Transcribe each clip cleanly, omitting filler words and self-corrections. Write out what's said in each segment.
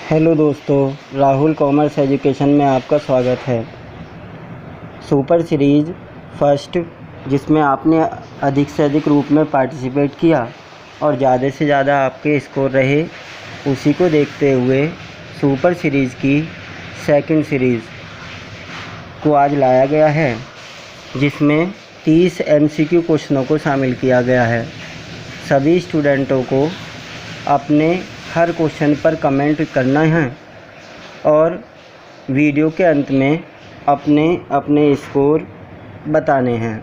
Hello दोस्तों, Rahul commerce education में आपका स्वागत है। सुपर सीरीज़ फर्स्ट, जिसमें आपने अधिक से अधिक रूप में पार्टिसिपेट किया और ज़्यादा से ज़्यादा आपके स्कोर रहे, उसी को देखते हुए सुपर सीरीज़ की सेकंड सीरीज़ को आज लाया गया है, जिसमें 30 MCQ क्वेश्चनों को शामिल किया गया है। सभी स्टूडेंटों को अपने हर क्वेश्चन पर कमेंट करना है और वीडियो के अंत में अपने अपने स्कोर बताने हैं,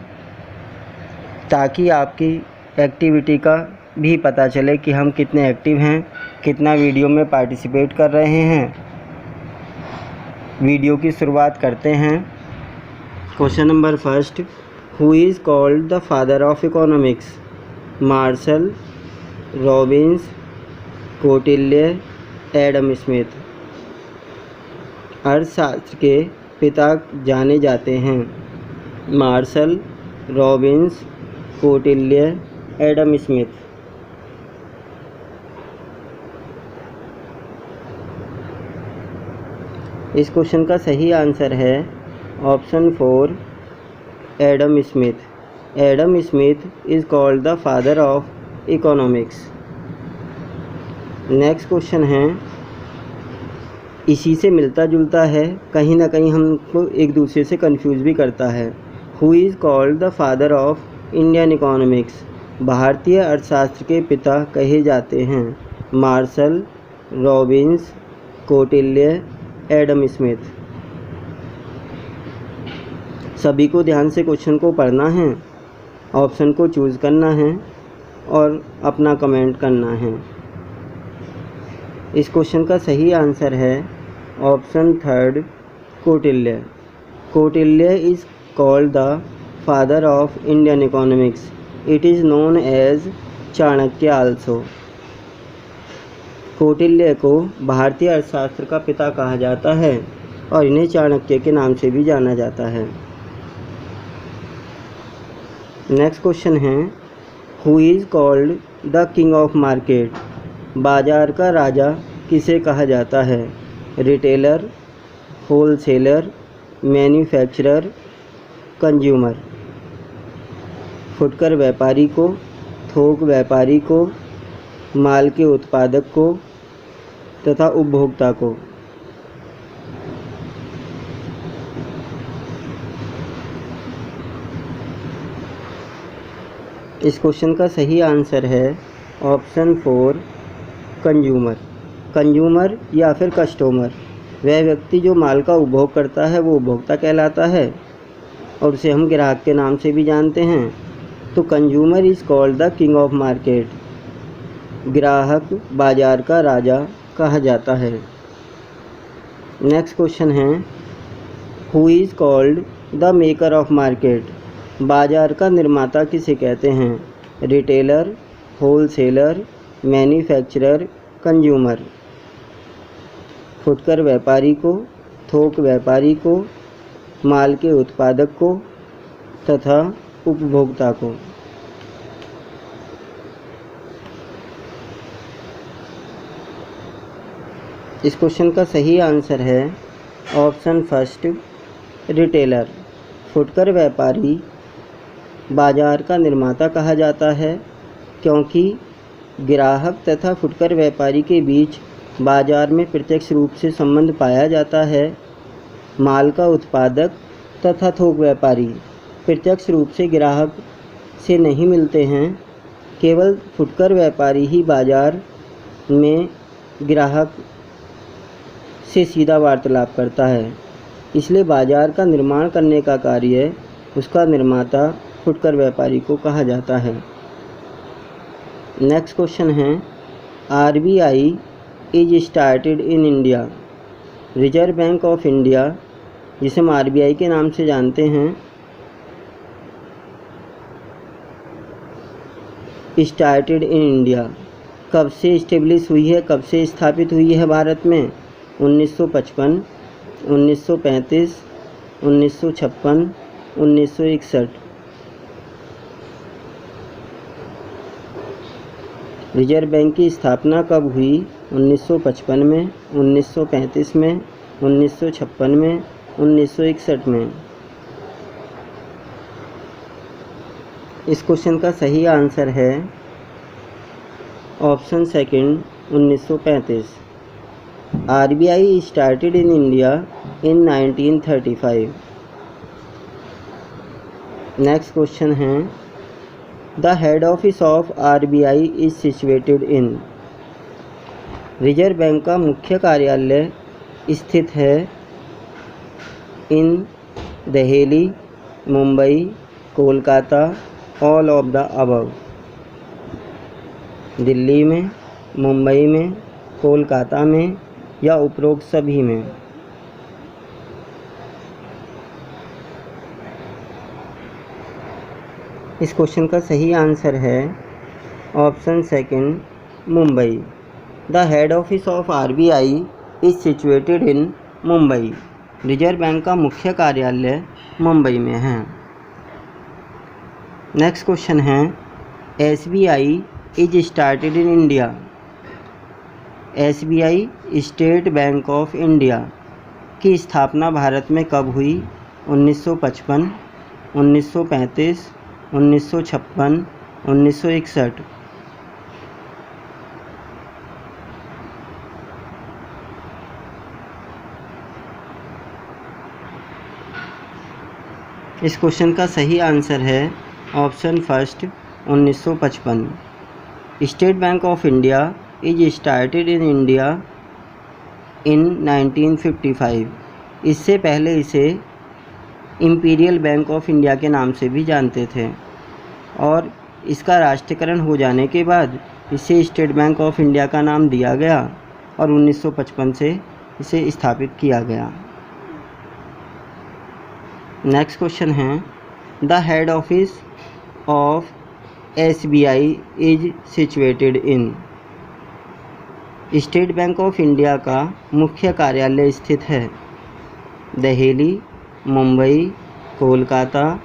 ताकि आपकी एक्टिविटी का भी पता चले कि हम कितने एक्टिव हैं, कितना वीडियो में पार्टिसिपेट कर रहे हैं। वीडियो की शुरुआत करते हैं। Question number first, who is called the father of economics? Marshall, Robbins, Kautilya, Adam Smith. अर्थशास्त्र के पिता जाने जाते हैं। Marshall, Robbins, Kautilya, Adam Smith. इस क्वेश्चन का सही आंसर है option 4, Adam Smith. Adam Smith is called the father of economics. Next question है, इसी से मिलता जुलता है, कहीं ना कहीं हमको एक दूसरे से कंफ्यूज भी करता है। Who is called the father of Indian economics? भारतीय अर्थशास्त्र के पिता कहे जाते हैं। Marshall, Robbins, Kautilya, Adam Smith. सभी को ध्यान से क्वेश्चन को पढ़ना है, ऑप्शन को चूज़ करना है और अपना कमेंट करना है। इस क्वेश्चन का सही आंसर है option 3, Kautilya. Kautilya is called the father of Indian economics. It is known as Chanakya also. Kautilya को भारतीय अर्थशास्त्र का पिता कहा जाता है और इन्हें चाणक्य के नाम से भी जाना जाता है। नेक्स्ट क्वेश्चन है, who is called the king of market? बाजार का राजा किसे कहा जाता है? Retailer, wholesaler, manufacturer, consumer. फुटकर व्यापारी को, थोक व्यापारी को, माल के उत्पादक को तथा उपभोक्ता को। इस क्वेश्चन का सही आंसर है ऑप्शन 4, कंज्यूमर। कंज्यूमर या फिर कस्टमर, वह व्यक्ति जो माल का उपभोग करता है वो उपभोक्ता कहलाता है और उसे हम ग्राहक के नाम से भी जानते हैं। तो consumer is called the king of market. ग्राहक बाजार का राजा कहा जाता है। नेक्स्ट क्वेश्चन है, who is called the maker of market? बाजार का निर्माता किसे कहते हैं? Retailer, wholesaler, manufacturer, consumer. फुटकर व्यापारी को, थोक व्यापारी को, माल के उत्पादक को तथा उपभोक्ता को। इस क्वेश्चन का सही आंसर है ऑप्शन 1, रिटेलर। फुटकर व्यापारी बाजार का निर्माता कहा जाता है, क्योंकि ग्राहक तथा फुटकर व्यापारी के बीच बाजार में प्रत्यक्ष रूप से संबंध पाया जाता है। माल का उत्पादक तथा थोक व्यापारी प्रत्यक्ष रूप से ग्राहक से नहीं मिलते हैं, केवल फुटकर व्यापारी ही बाजार में ग्राहक से सीधा वार्तालाप करता है। इसलिए बाजार का निर्माण करने का कार्य उसका निर्माता फुटकर व्यापारी को कहा जाता है। नेक्स्ट क्वेश्चन है, RBI is started in India. Reserve bank of India, जिसे हम RBI के नाम से जानते हैं, स्टार्टेड इन इंडिया कब से इस्टेब्लिश हुई है, कब से स्थापित हुई है भारत में? 1955, 1935, 1956, 1961। रिजर्व बैंक की स्थापना कब हुई? 1955 में, 1935 में, 1956 में, 1961 में। इस क्वेश्चन का सही आंसर है option second 1935। RBI started in India in 1935। Next question है the head office of RBI is situated in. Reserve bank का मुख्य कार्यालय स्थित है इन Delhi, Mumbai, Kolkata, all of the above. Delhi में, मुंबई में, कोलकाता में या उपरोक्त सभी में। इस क्वेश्चन का सही आंसर है option second Mumbai. The head office of RBI is situated in Mumbai. Reserve bank का मुख्य कार्यालय मुंबई में है। नेक्स्ट क्वेश्चन है SBI is started in India. SBI state bank of India की स्थापना भारत में कब हुई? 1955, 1935, 1956, 1961। इस क्वेश्चन का सही आंसर है option first 1955। State bank of India is started in India in 1955। इससे पहले इसे इंपीरियल बैंक ऑफ इंडिया के नाम से भी जानते थे और इसका राष्ट्रीयकरण हो जाने के बाद इसे स्टेट बैंक ऑफ इंडिया का नाम दिया गया और 1955 से इसे स्थापित किया गया। नेक्स्ट क्वेश्चन है the head office of SBI is situated in. State bank of India का मुख्य कार्यालय स्थित है Delhi, Mumbai, Kolkata,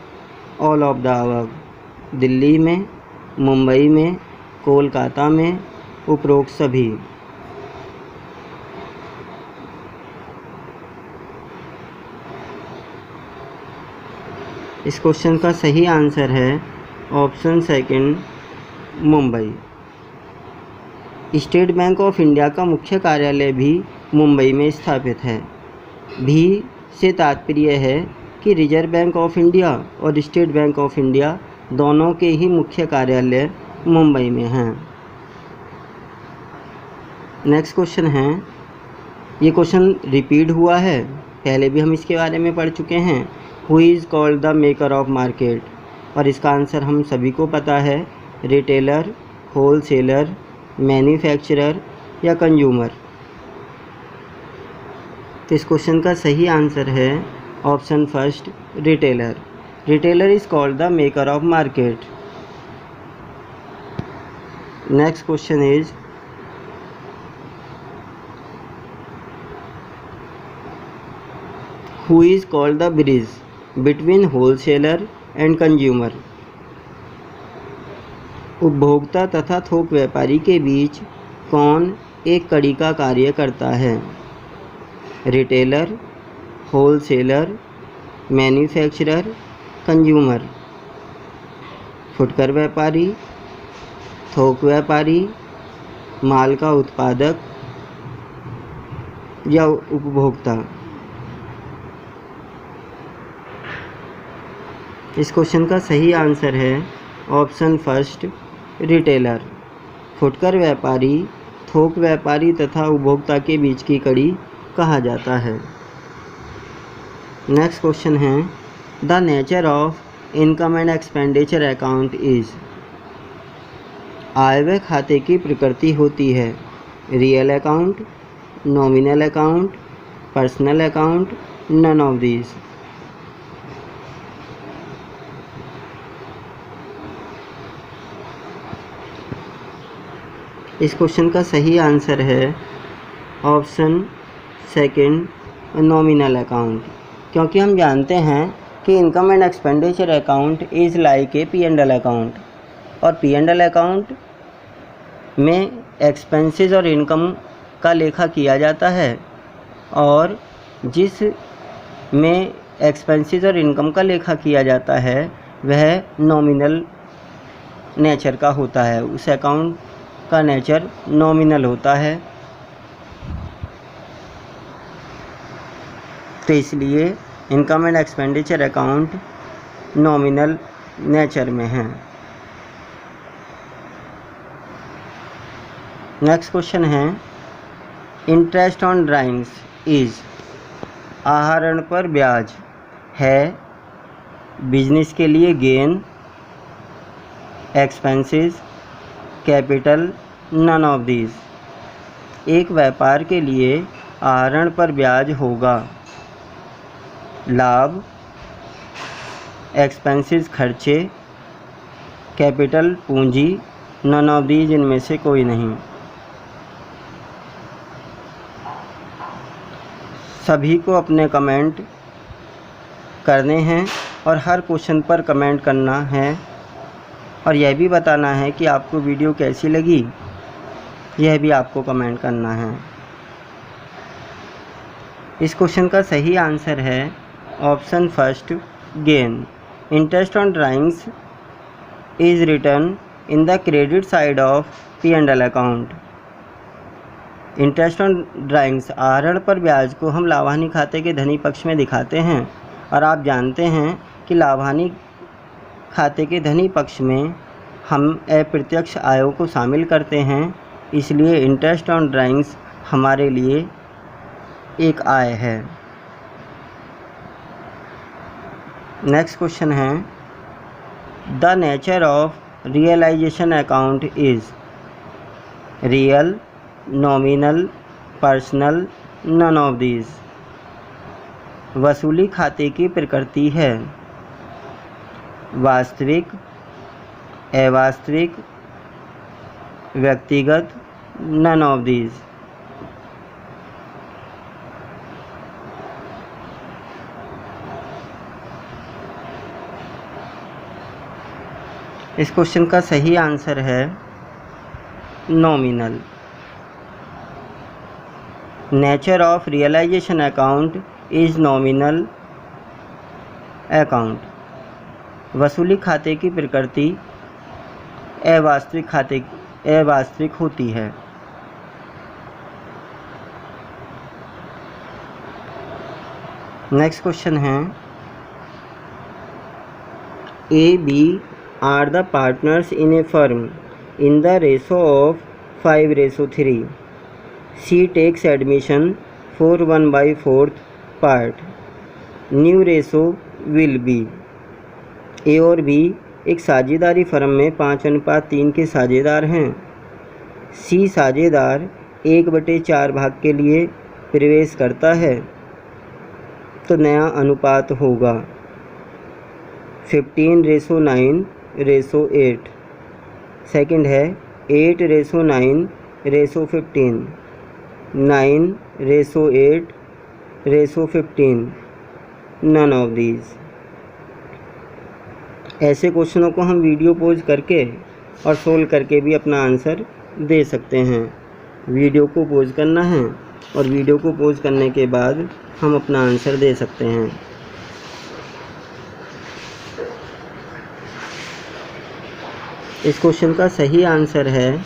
all of the above. Delhi में, मुंबई में, कोलकाता में, उपरोक्त सभी। इस क्वेश्चन का सही आंसर है option second Mumbai. State bank of India का मुख्य कार्यालय भी मुंबई में स्थापित है। भी से तात्पर्य है कि रिजर्व बैंक ऑफ इंडिया और स्टेट बैंक ऑफ इंडिया दोनों के ही मुख्य कार्यालय मुंबई में हैं। नेक्स्ट क्वेश्चन है, ये क्वेश्चन रिपीट हुआ है, पहले भी हम इसके बारे में पढ़ चुके हैं। Who is called the maker of market? और इसका आंसर हम सभी को पता है, रिटेलर, होलसेलर, मैन्युफैक्चरर या कंज्यूमर। तो इस क्वेश्चन का सही आंसर है option first retailer. Retailer is called the maker of market. Next question is who is called the bridge between wholesaler and consumer? उपभोक्ता तथा थोक व्यापारी के बीच कौन एक कड़ी का कार्य करता है? Retailer, wholesaler, manufacturer, consumer. फुटकर व्यापारी, थोक व्यापारी, माल का उत्पादक या उपभोक्ता। इस क्वेश्चन का सही आंसर है ऑप्शन फर्स्ट रिटेलर। फुटकर व्यापारी थोक व्यापारी तथा उपभोक्ता के बीच की कड़ी कहा जाता है। नेक्स्ट क्वेश्चन है the nature of income and expenditure account is. आय व्यय खाते की प्रकृति होती है real account, nominal account, personal account, none of these. इस क्वेश्चन का सही आंसर है ऑप्शन सेकंड नॉमिनल अकाउंट, क्योंकि हम जानते हैं कि income and expenditure account is like a P&L account और P&L अकाउंट में एक्सपेंसेस और इनकम का लेखा किया जाता है और जिस में एक्सपेंसेस और इनकम का लेखा किया जाता है वह नॉमिनल नेचर का होता है। उस अकाउंट का नेचर नॉमिनल होता है, तो इसलिए income and expenditure account nominal nature में है। नेक्स्ट क्वेश्चन है, इंटरेस्ट ऑन ड्राइंग्स इज, आहरण पर ब्याज है बिजनेस के लिए gain, expenses, capital, none of these. एक व्यापार के लिए आहरण पर ब्याज होगा, लाभ, एक्सपेंसेस खर्चे, कैपिटल पूंजी, नन ऑफ दीज इनमें से कोई नहीं। सभी को अपने कमेंट करने हैं और हर क्वेश्चन पर कमेंट करना है और यह भी बताना है कि आपको वीडियो कैसी लगी, यह भी आपको कमेंट करना है। इस क्वेश्चन का सही आंसर है option first, gain. Interest on drawings is return in the credit side of P&L account. Interest on drawings, आहरण पर ब्याज को हम लाभहानि खाते के धनी पक्ष में दिखाते हैं और आप जानते हैं कि लाभहानि खाते के धनी पक्ष में हम अप्रत्यक्ष आयों को शामिल करते हैं, इसलिए इंटरेस्ट ऑन ड्राइंग्स हमारे लिए एक आय है। नेक्स्ट क्वेश्चन है, the nature of realisation account is, real, nominal, personal, none of these. वसूली खाते की प्रकृति है वास्तविक, अवास्तविक, व्यक्तिगत, नन ऑफ दीज। इस क्वेश्चन का सही आंसर है nominal. Nature of realisation account is nominal account. वसूली खाते की प्रकृति अवास्तविक होती है। नेक्स्ट क्वेश्चन है, A B are the partners in a firm in the ratio of 5:3। C takes admission for 1/4 part. New ratio will be. A और B एक साझेदारी फर्म में 5:3 के साझेदार हैं। सी साझेदार 1/4 भाग के लिए प्रवेश करता है तो नया अनुपात होगा 15:9:8। सेकंड है 8:9:15, 9:8:15, नन ऑफ दीज। ऐसे क्वेश्चनों को हम वीडियो पॉज करके और सोल्व करके भी अपना आंसर दे सकते हैं। वीडियो को पॉज करना है और वीडियो को पॉज करने के बाद हम अपना आंसर दे सकते हैं। इस क्वेश्चन का सही आंसर है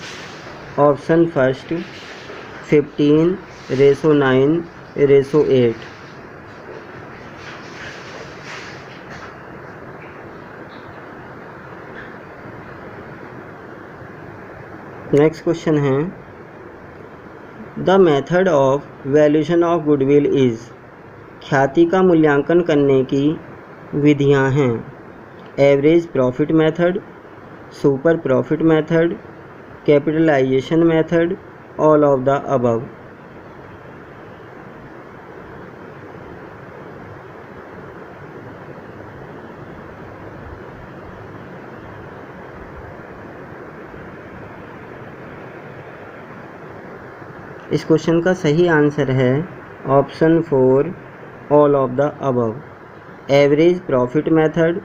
ऑप्शन फर्स्ट 15:9:8। नेक्स्ट क्वेश्चन है, the method of valuation of goodwill is. ख्याति का मूल्यांकन करने की विधियां हैं average profit method, super profit method, capitalisation method, all of the above. इस क्वेश्चन का सही आंसर है option 4 all of the above. Average profit method,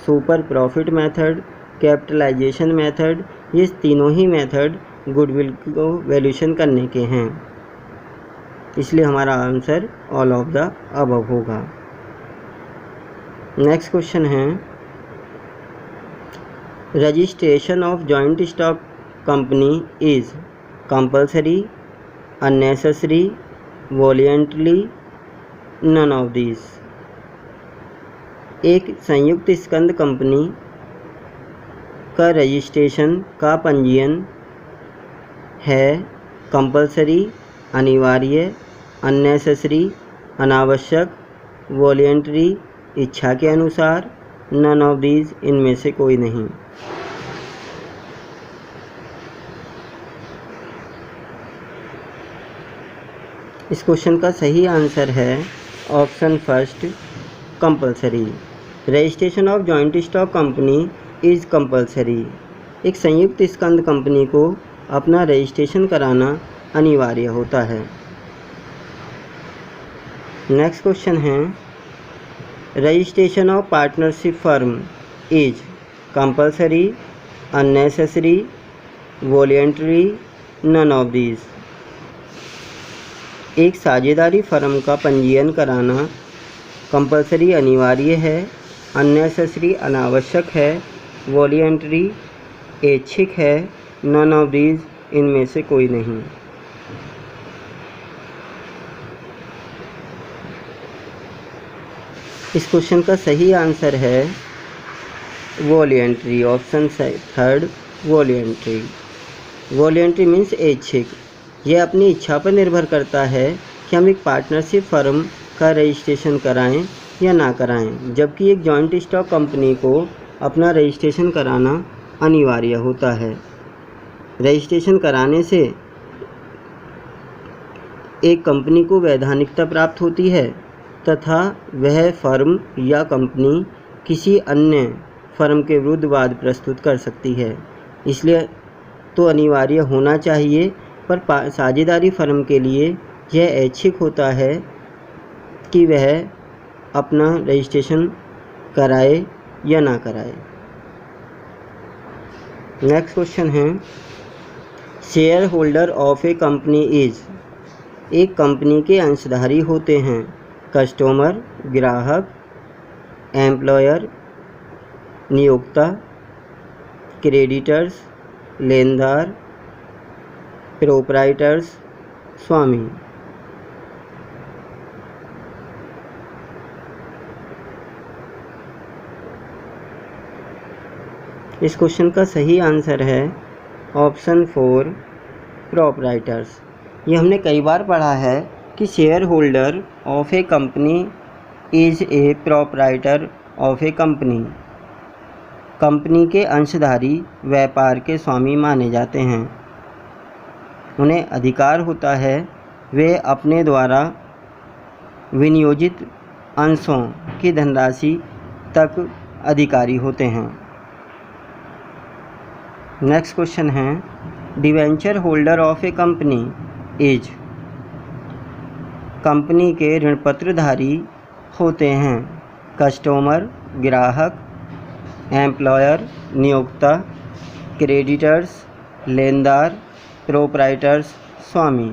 super profit method, capitalisation method, ये तीनों ही मेथड गुडविल को वैल्यूएशन करने के हैं। इसलिए हमारा answer all of the above होगा। नेक्स्ट क्वेश्चन है, registration of joint stock company is compulsory, unnecessary, voluntary, none of this. एक संयुक्त स्कंद कंपनी का रजिस्ट्रेशन का पंजीयन है कंपल्सरी अनिवार्य, अननेसेसरी अनावश्यक, वॉलंटरी इच्छा के अनुसार, नन ऑफ दीज इनमें से कोई नहीं। इस क्वेश्चन का सही आंसर है option first, compulsory. Registration of joint stock company is compulsory. एक संयुक्त स्कंद कंपनी को अपना रजिस्ट्रेशन कराना अनिवार्य होता है। नेक्स्ट क्वेश्चन है, registration of partnership firm is compulsory, unnecessary, voluntary, none of these. एक साझेदारी फर्म का पंजीयन कराना कंपल्सरी अनिवार्य है, अननेसेसरी अनावश्यक है, वॉलंटरी ऐच्छिक है, नन ऑफ दीज इनमें से कोई नहीं। इस क्वेश्चन का सही आंसर है voluntary, option third voluntary. Voluntary means ऐच्छिक। यह अपनी इच्छा पर निर्भर करता है कि हम एक पार्टनरशिप फर्म का रजिस्ट्रेशन कराएं या ना कराएं, जबकि एक जॉइंट स्टॉक कंपनी को अपना रजिस्ट्रेशन कराना अनिवार्य होता है। रजिस्ट्रेशन कराने से एक कंपनी को वैधानिकता प्राप्त होती है तथा वह फर्म या कंपनी किसी अन्य फर्म के विरुद्ध वाद प्रस्तुत कर सकती है। इसलिए तो अनिवार्य होना चाहिए, पर साझेदारी फर्म के लिए यह ऐच्छिक होता है कि वह अपना रजिस्ट्रेशन कराए या ना कराए। नेक्स्ट क्वेश्चन है, share holder of A company is. एक कंपनी के अंशधारी होते हैं कस्टमर ग्राहक, एम्प्लॉयर नियोक्ता, क्रेडिटर्स लेनदार, प्रोप्राइटर्स स्वामी। इस क्वेश्चन का सही आंसर है ऑप्शन फोर प्रोप्राइटर्स। ये हमने कई बार पढ़ा है कि share holder of A company is a proprietor of A company. Company के अंशधारी व्यापार के स्वामी माने जाते हैं। उन्हें अधिकार होता है वे अपने द्वारा विनियोजित अंशों की धनराशि तक अधिकारी होते हैं। नेक्स्ट क्वेश्चन है, debenture holder of A company is. Company के ऋणपत्रधारी होते हैं कस्टमर ग्राहक, एम्प्लॉयर नियोक्ता, क्रेडिटर्स लेनदार, प्रोप्राइटर्स स्वामी।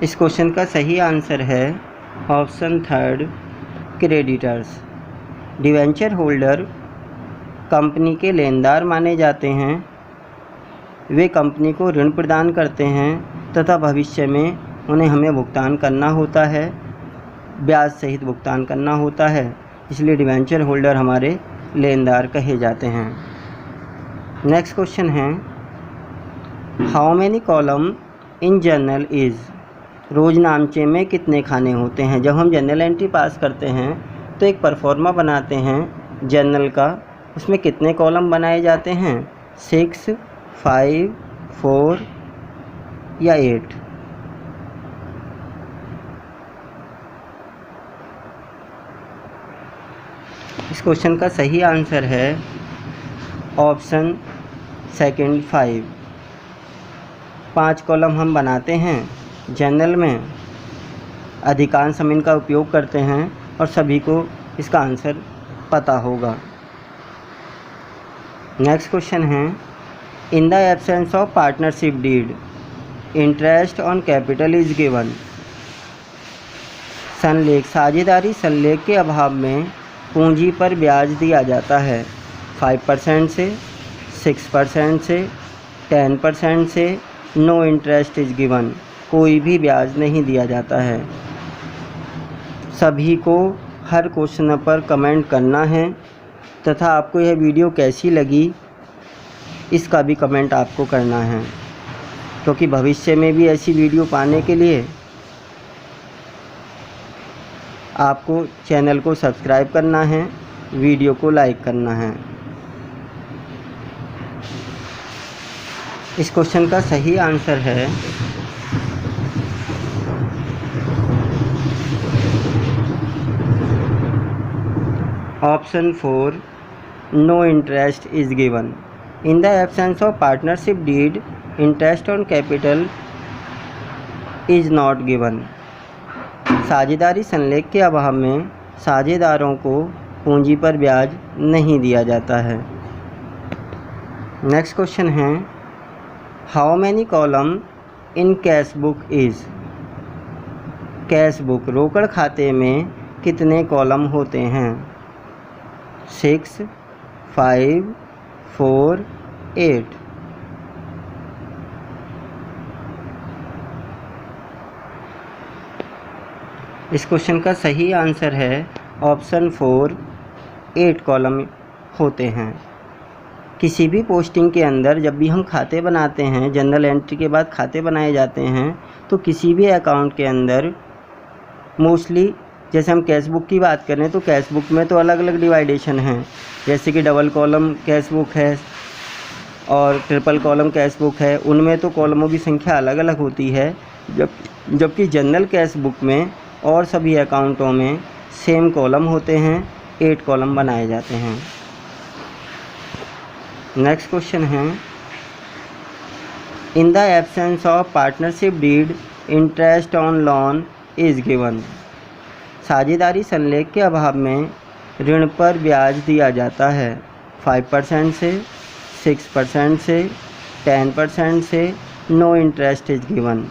इस क्वेश्चन का सही आंसर है option third creditors. Debenture holder company के लेनदार माने जाते हैं। वे कंपनी को ऋण प्रदान करते हैं तथा भविष्य में उन्हें हमें भुगतान करना होता है, ब्याज सहित भुगतान करना होता है। इसलिए डिवेंचर होल्डर हमारे लेनदार कहे जाते हैं। नेक्स्ट क्वेश्चन है, how many column in journal is. रोज़नामचे में कितने खाने होते हैं। जब हम जर्नल एंट्री पास करते हैं तो एक परफॉर्मा बनाते हैं जर्नल का, उसमें कितने कॉलम बनाए जाते हैं, 6, 5, 4 या 8। इस क्वेश्चन का सही आंसर है ऑप्शन सेकंड 5। 5 कॉलम हम बनाते हैं जर्नल में। अधिकांश हम इनका उपयोग करते हैं और सभी को इसका आंसर पता होगा। नेक्स्ट क्वेश्चन है, in the absence of partnership deed interest on capital is given. संलेख, साझेदारी संलेख के अभाव में पूंजी पर ब्याज दिया जाता है 5% से, 6% से, 10% से, नो इंटरेस्ट इज गिवन, कोई भी ब्याज नहीं दिया जाता है। सभी को हर क्वेश्चन पर कमेंट करना है तथा आपको यह वीडियो कैसी लगी इसका भी कमेंट आपको करना है, क्योंकि भविष्य में भी ऐसी वीडियो पाने के लिए आपको चैनल को सब्सक्राइब करना है, वीडियो को लाइक करना है। इस क्वेश्चन का सही आंसर है option 4, no interest is given. In the absence of partnership deed interest on capital is not given. साझेदारी संलेख के अभाव में साझेदारों को पूंजी पर ब्याज नहीं दिया जाता है। नेक्स्ट क्वेश्चन है, how many column in cash book is. Cash book रोकड़ खाते में कितने कॉलम होते हैं? 6, 5, 4, 8। इस क्वेश्चन का सही आंसर है ऑप्शन 4, 8 कॉलम होते हैं। किसी भी पोस्टिंग के अंदर जब भी हम खाते बनाते हैं, जनरल एंट्री के बाद खाते बनाए जाते हैं, तो किसी भी अकाउंट के अंदर मोस्टली, जैसे हम कैश बुक की बात करें तो कैश बुक में तो अलग अलग डिवाइडेशन हैं, जैसे कि डबल कॉलम कैश बुक है और ट्रिपल कॉलम कैश बुक है, उनमें तो कॉलमों की संख्या अलग अलग होती है। जबकि जनरल कैश बुक में और सभी अकाउंटों में सेम कॉलम होते हैं, 8 कॉलम बनाए जाते हैं। नेक्स्ट क्वेश्चन है, in the absence of partnership deed interest on loan is given. साझेदारी संलेख के अभाव में ऋण पर ब्याज दिया जाता है 5% से, 6% से, 10% से, नो इंटरेस्ट इज गिवन।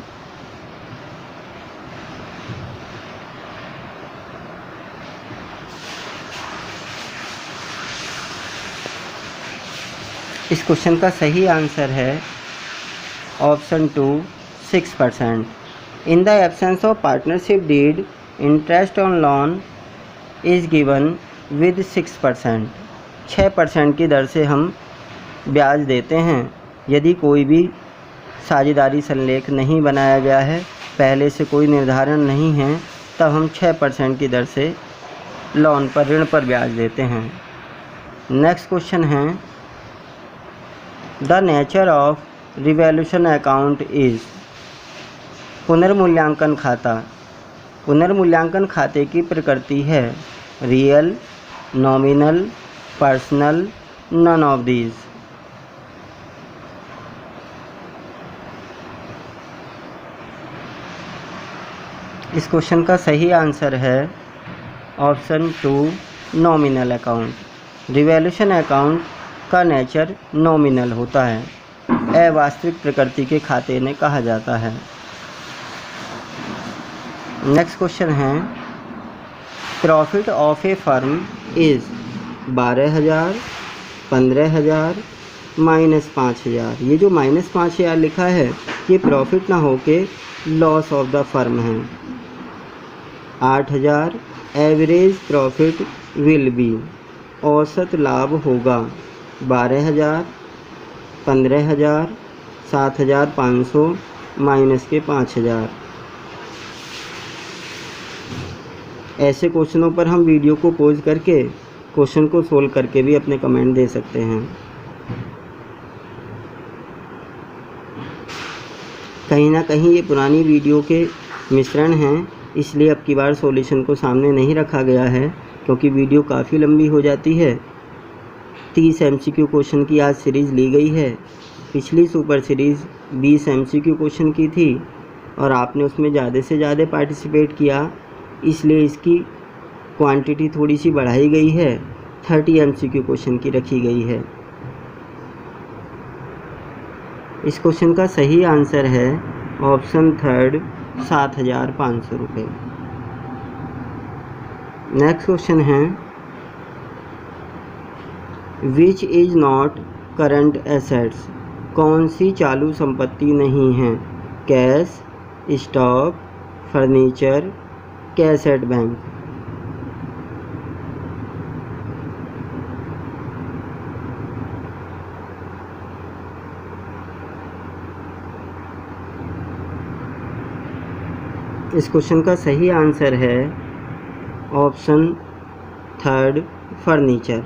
इस क्वेश्चन का सही आंसर है option 2, 6%। In the absence of partnership deed interest on loan is given with 6%। 6% की दर से हम ब्याज देते हैं। यदि कोई भी साझेदारी संलेख नहीं बनाया गया है, पहले से कोई निर्धारण नहीं है, तब हम 6% की दर से लोन पर, ऋण पर ब्याज देते हैं। नेक्स्ट क्वेश्चन है, the nature of revaluation account is. पुनर्मूल्यांकन खाता। पुनर्मूल्यांकन खाते की प्रकृति है real, nominal, personal, none of these. इस क्वेश्चन का सही आंसर है option 2, nominal account. Revaluation account का नेचर नॉमिनल होता है, अवास्तविक प्रकृति के खाते ने कहा जाता है। नेक्स्ट क्वेश्चन है, profit of A firm is 12,000, 15,000, -5,000। ये जो -5,000 लिखा है, ये प्रॉफिट ना होके लॉस ऑफ द फर्म है। 8,000, एवरेज प्रॉफिट विल बी। औसत लाभ होगा 12,000, 15,000, 7,500 -5,000। ऐसे क्वेश्चनों पर हम वीडियो को पॉज करके क्वेश्चन को सोल्व करके भी अपने कमेंट दे सकते हैं। कहीं ना कहीं ये पुरानी वीडियो के मिश्रण हैं, इसलिए अब की बार सॉल्यूशन को सामने नहीं रखा गया है, क्योंकि वीडियो काफ़ी लंबी हो जाती है। 30 MCQ क्वेश्चन की आज सीरीज़ ली गई है। पिछली सुपर सीरीज़ 20 MCQ क्वेश्चन की थी और आपने उसमें ज़्यादा से ज़्यादा पार्टिसिपेट किया, इसलिए इसकी क्वांटिटी थोड़ी सी बढ़ाई गई है, 30 MCQ क्वेश्चन की रखी गई है। इस क्वेश्चन का सही आंसर है ऑप्शन थर्ड 7,500 रुपये। नेक्स्ट क्वेश्चन है which is not current assets, कौन सी चालू संपत्ति नहीं है? Cash, stock, furniture, cash at bank. इस क्वेश्चन का सही आंसर है ऑप्शन थर्ड फर्नीचर।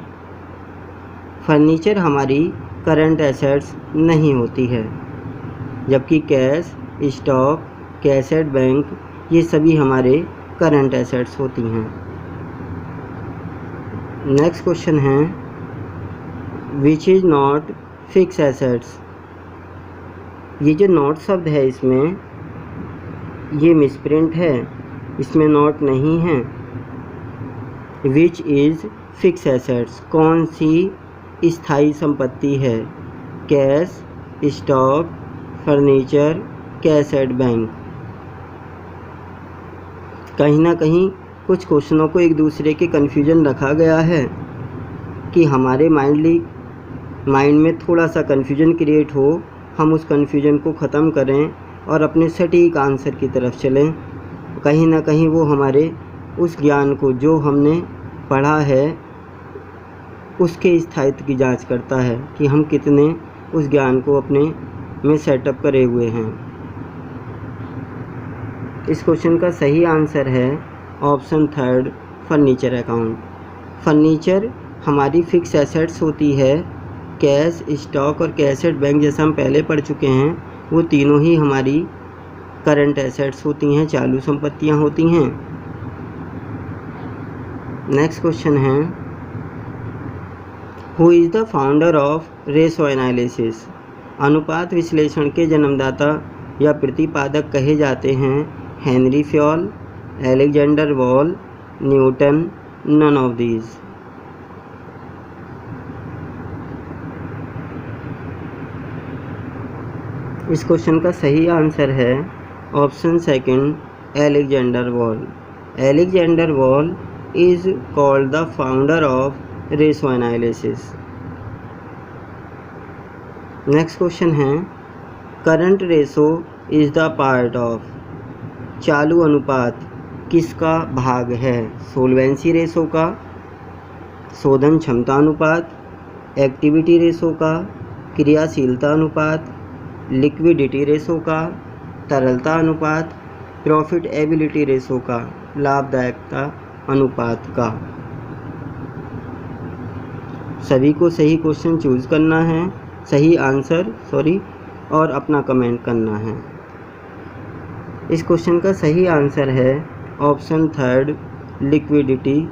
फर्नीचर हमारी करंट एसेट्स नहीं होती है, जबकि cash, stock, cash at bank ये सभी हमारे करंट एसेट्स होती हैं। नेक्स्ट क्वेश्चन है which is not fix assets. ये जो नॉट शब्द है इसमें ये मिसप्रिंट है, इसमें नॉट नहीं है। विच इज़ फिक्स एसेट्स, कौन सी स्थायी संपत्ति है? Cash, stock, furniture, cash at bank. कहीं ना कहीं कुछ क्वेश्चनों को एक दूसरे के कन्फ्यूजन रखा गया है कि हमारे माइंड में थोड़ा सा कन्फ्यूजन क्रिएट हो, हम उस कन्फ्यूजन को ख़त्म करें और अपने सटीक आंसर की तरफ चलें। कहीं ना कहीं वो हमारे उस ज्ञान को जो हमने पढ़ा है उसके स्थायित्व की जांच करता है कि हम कितने उस ज्ञान को अपने में सेटअप करे हुए हैं। इस क्वेश्चन का सही आंसर है option third furniture account. Furniture हमारी फिक्स एसेट्स होती है। कैश, स्टॉक और कैश एट बैंक जैसा हम पहले पढ़ चुके हैं, वो तीनों ही हमारी करंट एसेट्स होती हैं, चालू संपत्तियां होती हैं। नेक्स्ट क्वेश्चन है who is the founder of ratio analysis. अनुपात विश्लेषण के जन्मदाता या प्रतिपादक कहे जाते हैं Henry Fayol, Alexander Wall, Newton, none of these. इस क्वेश्चन का सही आंसर है option second Alexander Wall. Alexander Wall is called the founder of ratio analysis. Next question है current ratio is the part of. चालू अनुपात किसका भाग है? सोल्वेंसी रेशो का, शोधन क्षमता अनुपात, एक्टिविटी रेशो का, क्रियाशीलता अनुपात, लिक्विडिटी रेशो का, तरलता अनुपात, प्रॉफिट एबिलिटी रेशो का, लाभदायकता अनुपात का। सभी को सही क्वेश्चन चूज करना है, सही आंसर और अपना कमेंट करना है। इस क्वेश्चन का सही आंसर है ऑप्शन थर्ड लिक्विडिटी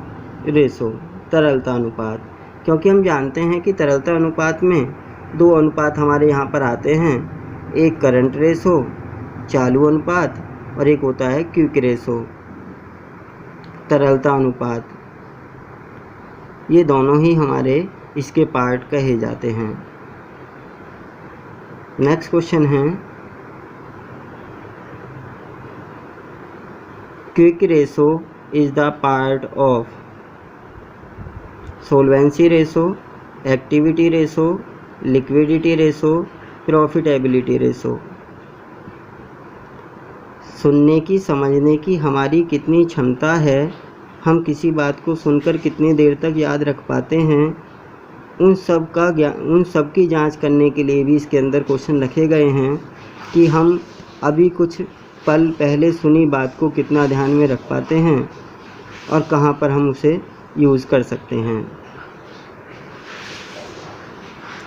रेशो, तरलता अनुपात। क्योंकि हम जानते हैं कि तरलता अनुपात में दो अनुपात हमारे यहाँ पर आते हैं, एक करंट रेशो चालू अनुपात और एक होता है क्विक रेशो तरलता अनुपात। ये दोनों ही हमारे इसके पार्ट कहे जाते हैं। नेक्स्ट क्वेश्चन है quick ratio is the part of solvency ratio, activity ratio, liquidity ratio, profitability ratio. सुनने की समझने की हमारी कितनी क्षमता है, हम किसी बात को सुनकर कितनी देर तक याद रख पाते हैं, उन सब की जांच करने के लिए भी इसके अंदर क्वेश्चन रखे गए हैं कि हम अभी कुछ पल पहले सुनी बात को कितना ध्यान में रख पाते हैं और कहाँ पर हम उसे यूज़ कर सकते हैं।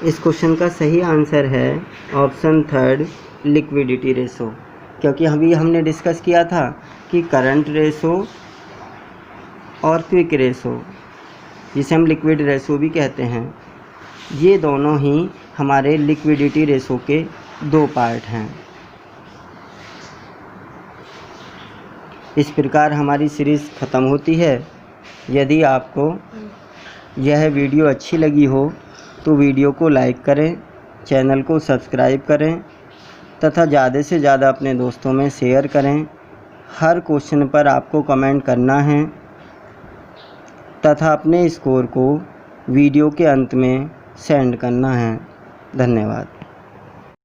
इस क्वेश्चन का सही आंसर है ऑप्शन थर्ड लिक्विडिटी रेशो। क्योंकि अभी हमने डिस्कस किया था कि करंट रेशो और क्विक रेशो, जिसे हम लिक्विड रेशो भी कहते हैं, ये दोनों ही हमारे लिक्विडिटी रेशो के दो पार्ट हैं। इस प्रकार हमारी सीरीज़ ख़त्म होती है। यदि आपको यह वीडियो अच्छी लगी हो तो वीडियो को लाइक करें, चैनल को सब्सक्राइब करें तथा ज़्यादा से ज़्यादा अपने दोस्तों में शेयर करें। हर क्वेश्चन पर आपको कमेंट करना है तथा अपने स्कोर को वीडियो के अंत में सेंड करना है। धन्यवाद।